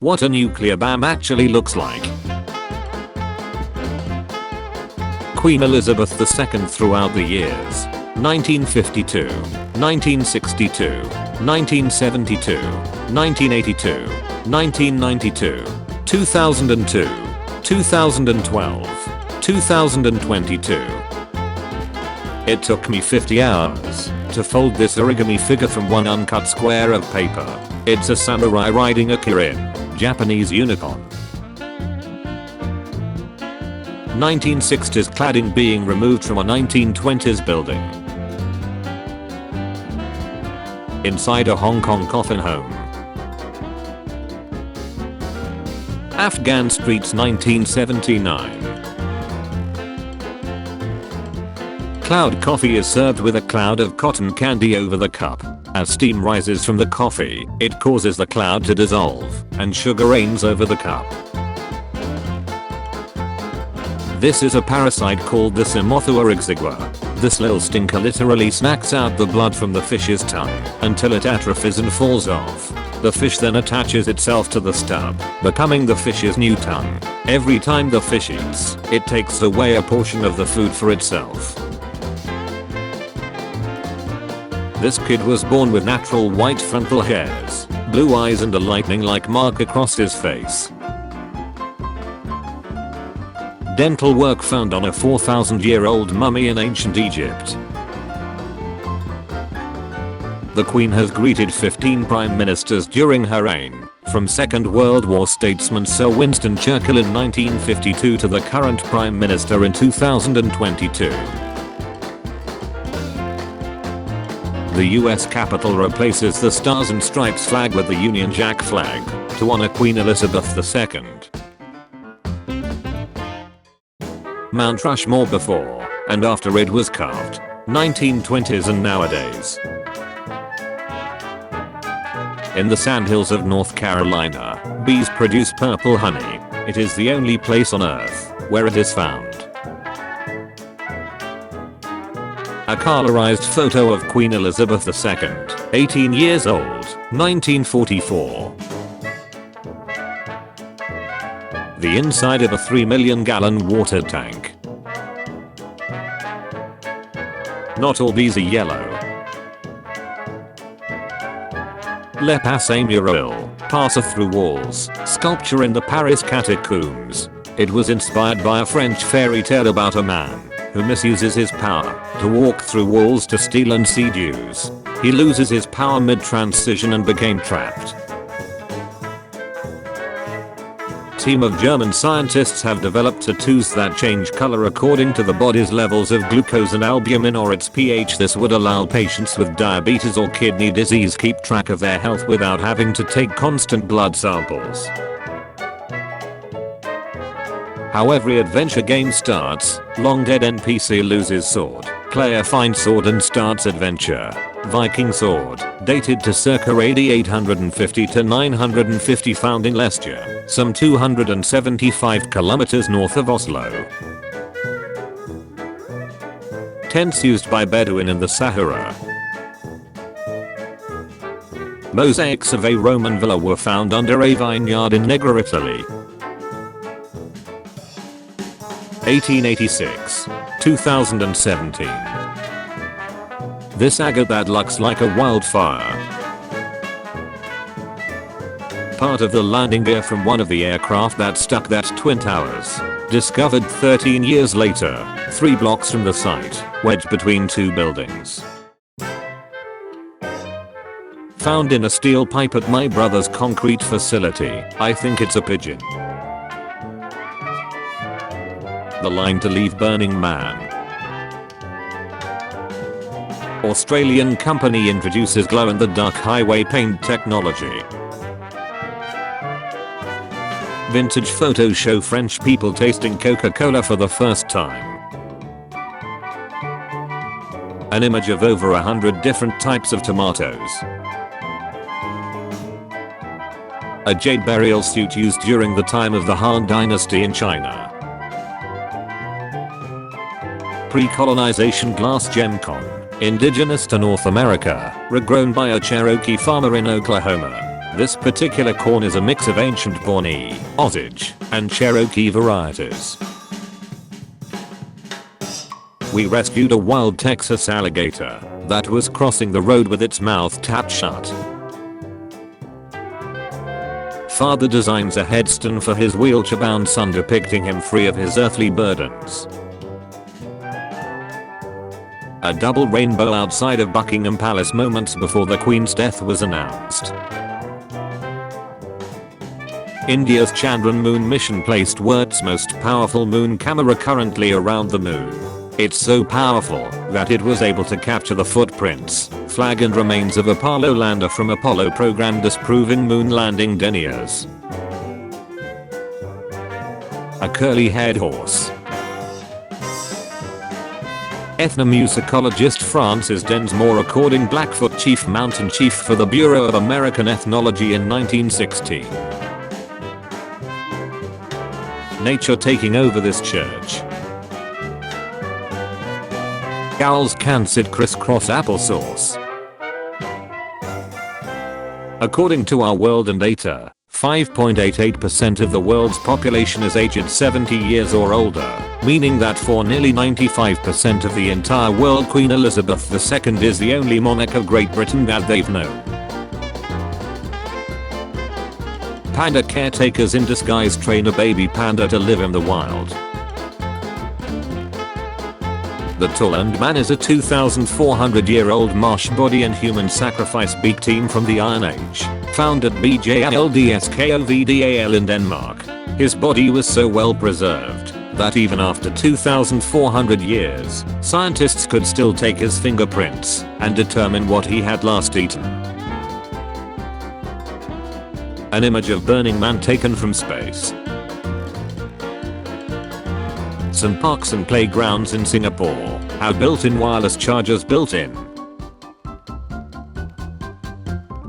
what a nuclear bomb actually looks like. Queen Elizabeth II throughout the years 1952, 1962, 1972, 1982, 1992, 2002, 2012, 2022. It took me 50 hours to fold this origami figure from one uncut square of paper. It's a samurai riding a Kirin, Japanese unicorn. 1960s cladding being removed from a 1920s building. Inside a Hong Kong coffin home. Afghan Streets 1979. Cloud coffee is served with a cloud of cotton candy over the cup. As steam rises from the coffee, it causes the cloud to dissolve, and sugar rains over the cup. This is a parasite called the Simothua exigua. This little stinker literally snacks out the blood from the fish's tongue until it atrophies and falls off. The fish then attaches itself to the stub, becoming the fish's new tongue. Every time the fish eats, it takes away a portion of the food for itself. This kid was born with natural white frontal hairs, blue eyes and a lightning-like mark across his face. Dental work found on a 4,000-year-old mummy in ancient Egypt. The Queen has greeted 15 prime ministers during her reign, from Second World War statesman Sir Winston Churchill in 1952 to the current Prime Minister in 2022. The US Capitol replaces the Stars and Stripes flag with the Union Jack flag to honor Queen Elizabeth II. Mount Rushmore before and after it was carved, 1920s and nowadays. In the sandhills of North Carolina, bees produce purple honey. It is the only place on Earth where it is found. A colorized photo of Queen Elizabeth II, 18 years old, 1944. The inside of a 3 million gallon water tank. Not all bees are yellow. Le Passé mural, passer through walls, sculpture in the Paris Catacombs. It was inspired by a French fairy tale about a man who misuses his power to walk through walls to steal and seduce. He loses his power mid-transition and became trapped. Team of German scientists have developed tattoos that change color according to the body's levels of glucose and albumin or its pH. This would allow patients with diabetes or kidney disease keep track of their health without having to take constant blood samples. How every adventure game starts, long dead NPC loses sword. Player finds sword and starts adventure. Viking sword, dated to circa AD 850 to 950, found in Lestia, some 275 kilometers north of Oslo. Tents used by Bedouin in the Sahara. Mosaics of a Roman villa were found under a vineyard in Negro, Italy. 1886, 2017. This agate that looks like a wildfire. Part of the landing gear from one of the aircraft that stuck that Twin Towers. Discovered 13 years later, 3 blocks from the site, wedged between 2 buildings. Found in a steel pipe at my brother's concrete facility. I think it's a pigeon. The line to leave Burning Man. Australian company introduces glow-in-the-dark highway paint technology. Vintage photos show French people tasting Coca-Cola for the first time. An image of over 100 different types of tomatoes. A jade burial suit used during the time of the Han Dynasty in China. Pre-colonization glass gemcon, indigenous to North America, regrown by a Cherokee farmer in Oklahoma. This particular corn is a mix of ancient Pawnee, Osage, and Cherokee varieties. We rescued a wild Texas alligator that was crossing the road with its mouth tapped shut. Father designs a headstone for his wheelchair-bound son depicting him free of his earthly burdens. A double rainbow outside of Buckingham Palace moments before the Queen's death was announced. India's Chandrayaan moon mission placed world's most powerful moon camera currently around the moon. It's so powerful that it was able to capture the footprints, flag and remains of Apollo lander from Apollo program disproving moon landing deniers. A curly-haired horse. Ethnomusicologist Francis Densmore recording Blackfoot Chief Mountain Chief for the Bureau of American Ethnology in 1916. Nature taking over this church. Owls can sit crisscross applesauce. According to our world and data, 5.88% of the world's population is aged 70 years or older, meaning that for nearly 95% of the entire world Queen Elizabeth II is the only monarch of Great Britain that they've known. Panda caretakers in disguise train a baby panda to live in the wild. The Tulland Man is a 2,400-year-old marsh body and human sacrifice beak team from the Iron Age, found at Bjaldskvdal in Denmark. His body was so well preserved that even after 2,400 years, scientists could still take his fingerprints and determine what he had last eaten. An image of Burning Man taken from space. Some parks and playgrounds in Singapore have built-in wireless chargers built in.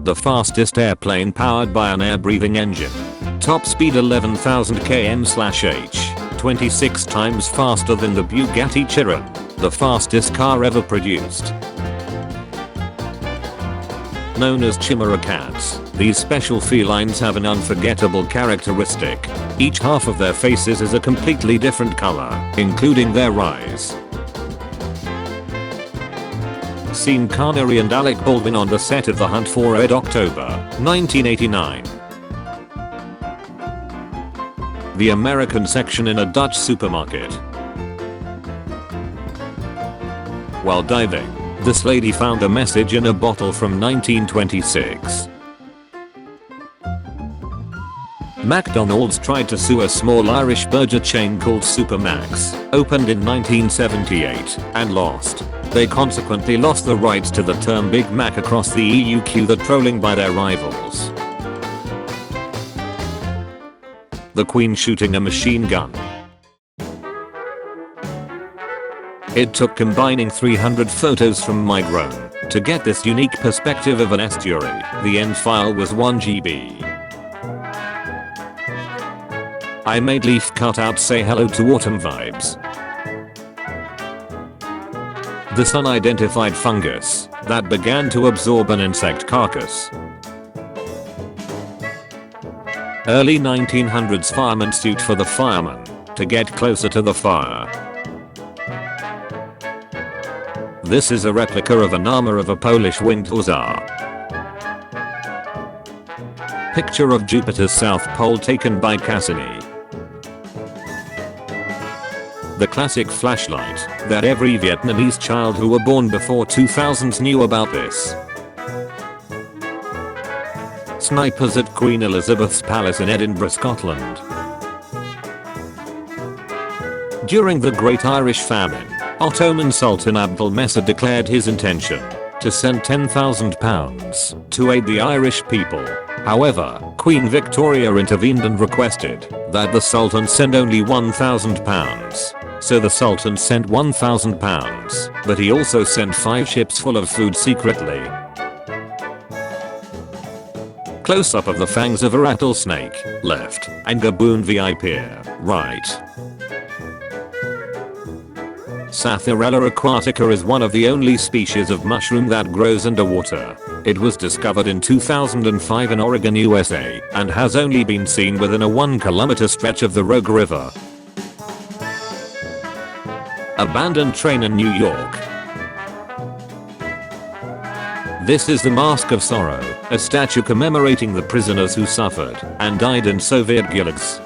The fastest airplane powered by an air-breathing engine. Top speed 11,000 km/h, 26 times faster than the Bugatti Chiron, the fastest car ever produced. Known as Chimera Cats, these special felines have an unforgettable characteristic. Each half of their faces is a completely different color, including their eyes. Sean Connery and Alec Baldwin on the set of The Hunt for Red October, 1989. The American section in a Dutch supermarket. While diving, this lady found a message in a bottle from 1926. McDonald's tried to sue a small Irish burger chain called Supermacs, opened in 1978, and lost. They consequently lost the rights to the term Big Mac across the EU, the trolling by their rivals. The Queen shooting a machine gun. It took combining 300 photos from my drone to get this unique perspective of an estuary. The end file was 1 GB. I made leaf cutout say hello to autumn vibes. This unidentified fungus that began to absorb an insect carcass. Early 1900s fireman suit for the fireman to get closer to the fire. This is a replica of an armor of a Polish winged hussar. Picture of Jupiter's South Pole taken by Cassini. The classic flashlight that every Vietnamese child who were born before 2000 knew about this. Snipers at Queen Elizabeth's Palace in Edinburgh, Scotland. During the Great Irish Famine, Ottoman Sultan Abdul Messud declared his intention to send £10,000 to aid the Irish people. However, Queen Victoria intervened and requested that the Sultan send only £1,000. So the Sultan sent £1,000, but he also sent 5 ships full of food secretly. Close up of the fangs of a rattlesnake, left, and Gaboon VIP, right. Sathirella aquatica is one of the only species of mushroom that grows underwater. It was discovered in 2005 in Oregon, USA, and has only been seen within a 1-kilometer stretch of the Rogue River. Abandoned train in New York. This is the Mask of Sorrow, a statue commemorating the prisoners who suffered and died in Soviet gulags.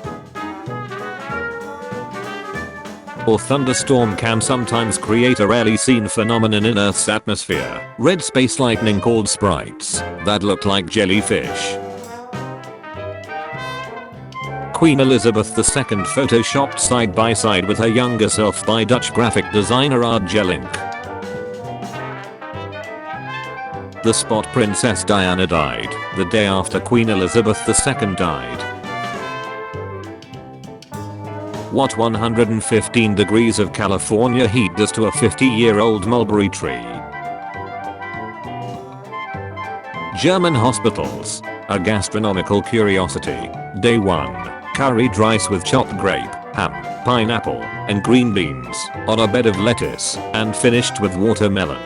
Or thunderstorm can sometimes create a rarely seen phenomenon in Earth's atmosphere, red space lightning called sprites, that look like jellyfish. Queen Elizabeth II photoshopped side by side with her younger self by Dutch graphic designer Art Gelink. The spot Princess Diana died, the day after Queen Elizabeth II died. What 115 degrees of California heat does to a 50-year-old mulberry tree. German hospitals, a gastronomical curiosity. Day 1. Curried rice with chopped grape, ham, pineapple, and green beans, on a bed of lettuce, and finished with watermelon.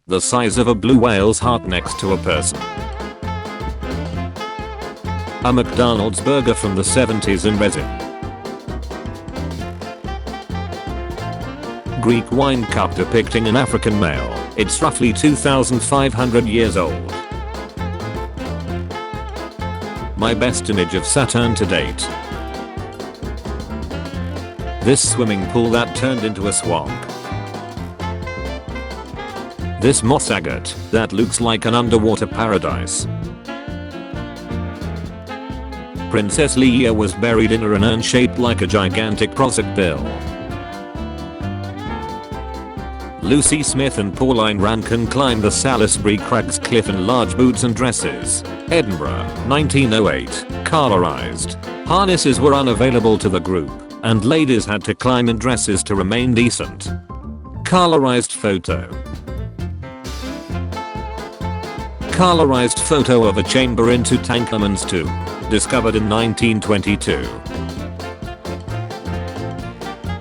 The size of a blue whale's heart next to a person. A McDonald's burger from the 70s in resin. Greek wine cup depicting an African male. It's roughly 2,500 years old. My best image of Saturn to date. This swimming pool that turned into a swamp. This moss agate that looks like an underwater paradise. Princess Leia was buried in an urn shaped like a gigantic Prozac pill. Lucy Smith and Pauline Rankin climbed the Salisbury Crags cliff in large boots and dresses. Edinburgh, 1908, colorized. Harnesses were unavailable to the group, and ladies had to climb in dresses to remain decent. Colorized photo. Colorized photo of a chamber in Tutankhamun's tomb, discovered in 1922.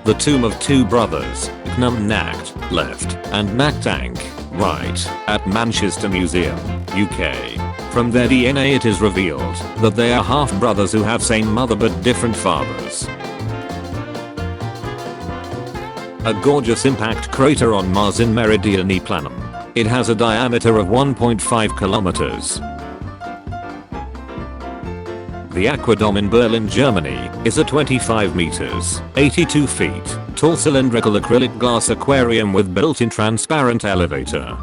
The tomb of two brothers, Knum-Nakt, left, and Naktank, right, at Manchester Museum, UK. From their DNA it is revealed that they are half-brothers who have same mother but different fathers. A gorgeous impact crater on Mars in Meridiani Planum. It has a diameter of 1.5 kilometers. The Aquadome in Berlin, Germany, is a 25 meters, 82 feet, tall cylindrical acrylic glass aquarium with built-in transparent elevator.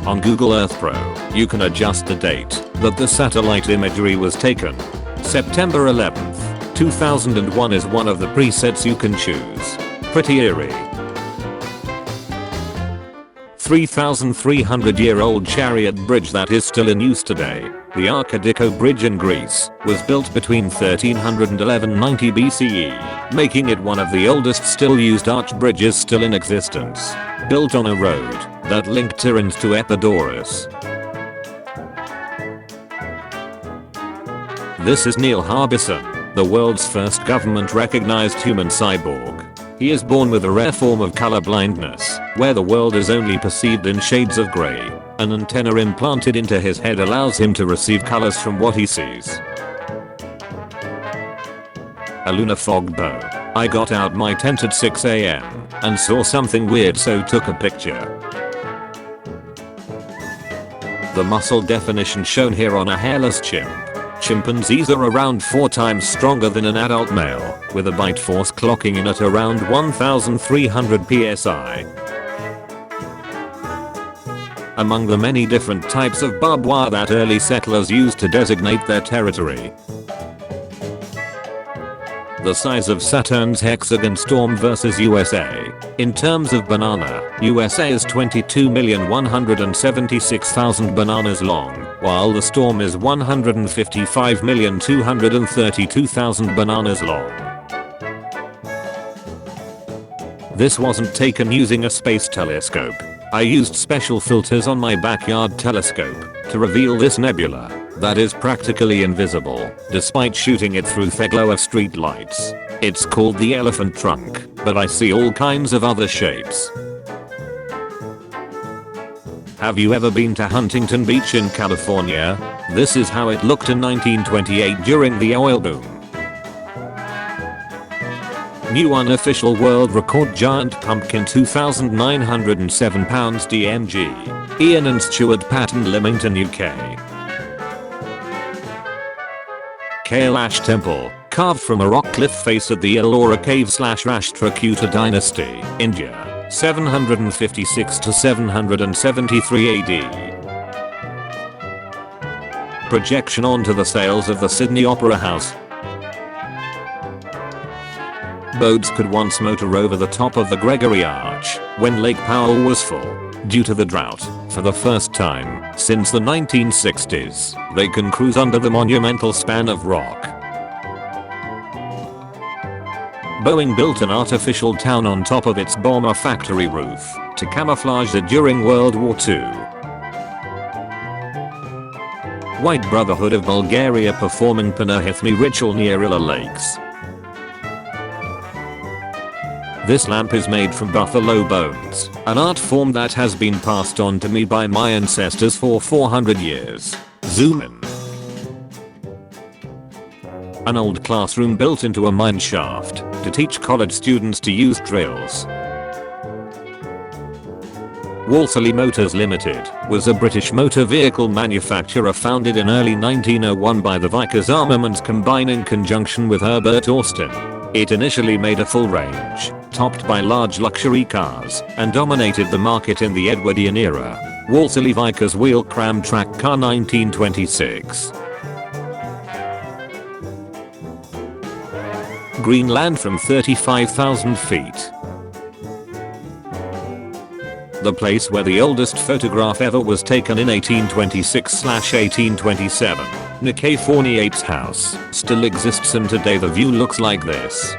On Google Earth Pro, you can adjust the date that the satellite imagery was taken. September 11th, 2001 is one of the presets you can choose. Pretty eerie. 3,300-year-old chariot bridge that is still in use today. The Arcadico Bridge in Greece was built between 1300 and 1190 BCE, making it one of the oldest still used arch bridges still in existence. Built on a road that linked Tiryns to Epidaurus. This is Neil Harbisson, the world's first government-recognized human cyborg. He is born with a rare form of color blindness, where the world is only perceived in shades of gray. An antenna implanted into his head allows him to receive colors from what he sees. A lunar fog bow. I got out my tent at 6 AM and saw something weird, so took a picture. The muscle definition shown here on a hairless chimp. Chimpanzees are around 4 times stronger than an adult male, with a bite force clocking in at around 1,300 psi. Among the many different types of barbed wire that early settlers used to designate their territory. The size of Saturn's hexagon storm versus USA. In terms of banana, USA is 22,176,000 bananas long, while the storm is 155,232,000 bananas long. This wasn't taken using a space telescope. I used special filters on my backyard telescope to reveal this nebula that is practically invisible, despite shooting it through the glow of street lights. It's called the elephant trunk. but I see all kinds of other shapes. Have you ever been to Huntington Beach in California? This is how it looked in 1928 during the oil boom. New unofficial world record giant pumpkin 2,907 pounds DMG. Ian and Stuart Patton, Leamington, UK. Kailash Temple, carved from a rock cliff face at the Ellora Cave/Rashtrakuta Dynasty, India. 756 to 773 AD. Projection onto the sails of the Sydney Opera House. Boats could once motor over the top of the Gregory Arch when Lake Powell was full. Due to the drought, for the first time since the 1960s, they can cruise under the monumental span of rock. Boeing built an artificial town on top of its bomber factory roof to camouflage it during World War II. White Brotherhood of Bulgaria performing Panahithmi ritual near Illa Lakes. This lamp is made from buffalo bones, an art form that has been passed on to me by my ancestors for 400 years. Zoom in. An old classroom built into a mine shaft to teach college students to use drills. Walsall Motors Limited was a British motor vehicle manufacturer founded in early 1901 by the Vickers Armaments Combine in conjunction with Herbert Austin. It initially made a full range, topped by large luxury cars, and dominated the market in the Edwardian era. Walsall Vickers Wheel Cram Track Car 1926. Greenland from 35,000 feet. The place where the oldest photograph ever was taken in 1826/1827. Nikkei 48's house still exists, and today the view looks like this.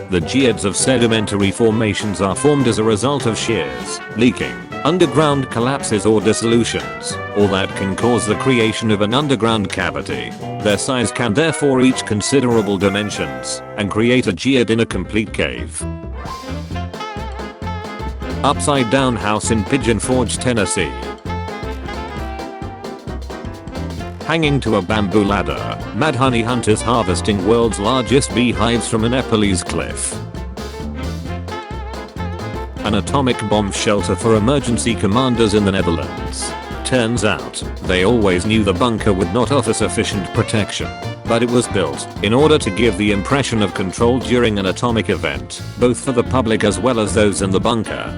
The geodes of sedimentary formations are formed as a result of shears, leaking, underground collapses or dissolutions, or that can cause the creation of an underground cavity. Their size can therefore reach considerable dimensions and create a geode in a complete cave. Upside Down House in Pigeon Forge, Tennessee. Hanging to a bamboo ladder, mad honey hunters harvesting world's largest beehives from a Nepalese cliff. An atomic bomb shelter for emergency commanders in the Netherlands. Turns out, they always knew the bunker would not offer sufficient protection, but it was built in order to give the impression of control during an atomic event, both for the public as well as those in the bunker.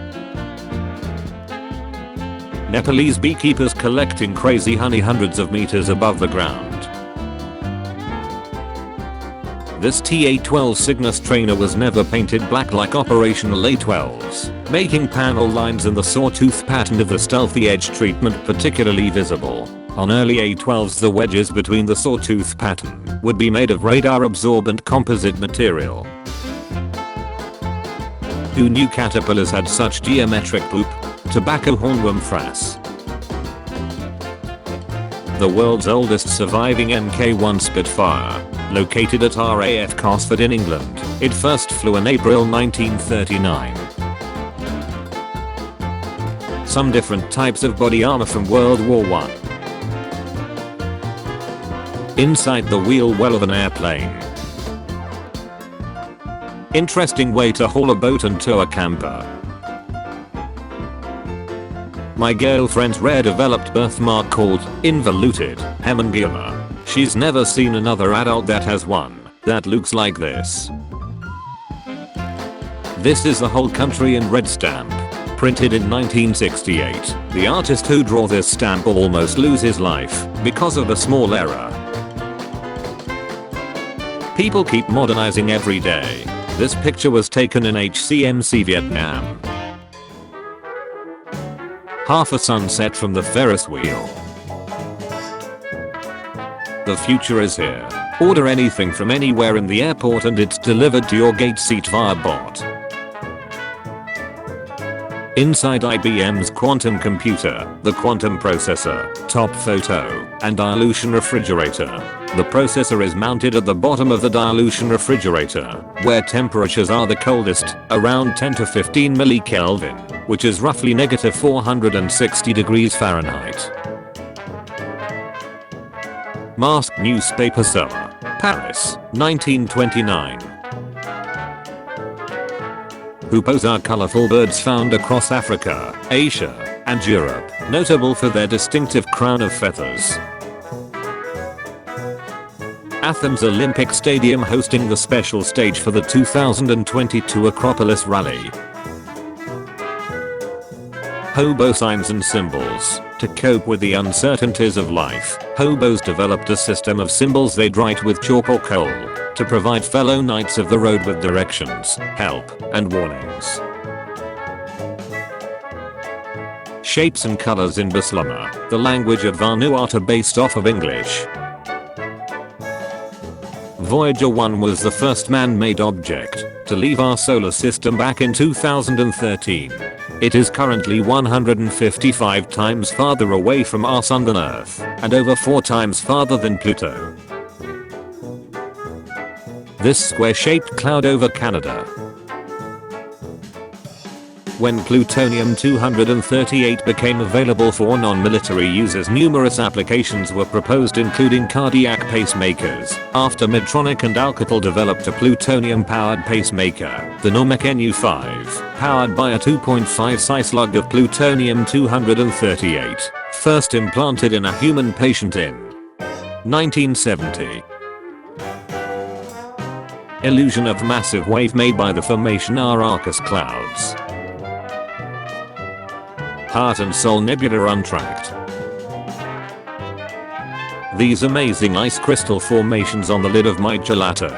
Nepalese beekeepers collecting crazy honey hundreds of meters above the ground. This TA-12 Cygnus trainer was never painted black like operational A-12s, making panel lines in the sawtooth pattern of the stealthy edge treatment particularly visible. On early A-12s, the wedges between the sawtooth pattern would be made of radar-absorbent composite material. Who knew caterpillars had such geometric poop? Tobacco hornworm frass. The world's oldest surviving Mk1 Spitfire, located at RAF Cosford in England. It first flew in April 1939. Some different types of body armor from World War I. Inside the wheel well of an airplane. Interesting way to haul a boat and tow a camper. My girlfriend's rare developed birthmark called involuted hemangioma. She's never seen another adult that has one that looks like this. This is the whole country in red stamp. Printed in 1968. The artist who drew this stamp will almost lose his life because of a small error. People keep modernizing every day. This picture was taken in HCMC Vietnam. Half a sunset from the Ferris wheel. The future is here. Order anything from anywhere in the airport and it's delivered to your gate seat via bot. Inside IBM's quantum computer, the quantum processor, top photo, and dilution refrigerator. The processor is mounted at the bottom of the dilution refrigerator, where temperatures are the coldest, around 10 to 15 millikelvin, which is roughly -460 degrees Fahrenheit. Masked newspaper seller. Paris, 1929. Hoopoes are colorful birds found across Africa, Asia, and Europe, notable for their distinctive crown of feathers. Athens Olympic Stadium hosting the special stage for the 2022 Acropolis Rally. Hobo signs and symbols. To cope with the uncertainties of life, hobos developed a system of symbols they'd write with chalk or coal to provide fellow knights of the road with directions, help, and warnings. Shapes and colors in Bislama, the language of Vanuatu based off of English. Voyager 1 was the first man-made object to leave our solar system back in 2013. It is currently 155 times farther away from our sun than Earth, and over 4 times farther than Pluto. This square-shaped cloud over Canada. When plutonium-238 became available for non-military users, numerous applications were proposed including cardiac pacemakers, after Medtronic and Alcatel developed a plutonium-powered pacemaker, the Normek NU5, powered by a 2.5 psi slug of plutonium-238, first implanted in a human patient in 1970. Illusion of massive wave made by the formation Arcadico clouds. Heart and Soul Nebula untracked. These amazing ice crystal formations on the lid of my gelato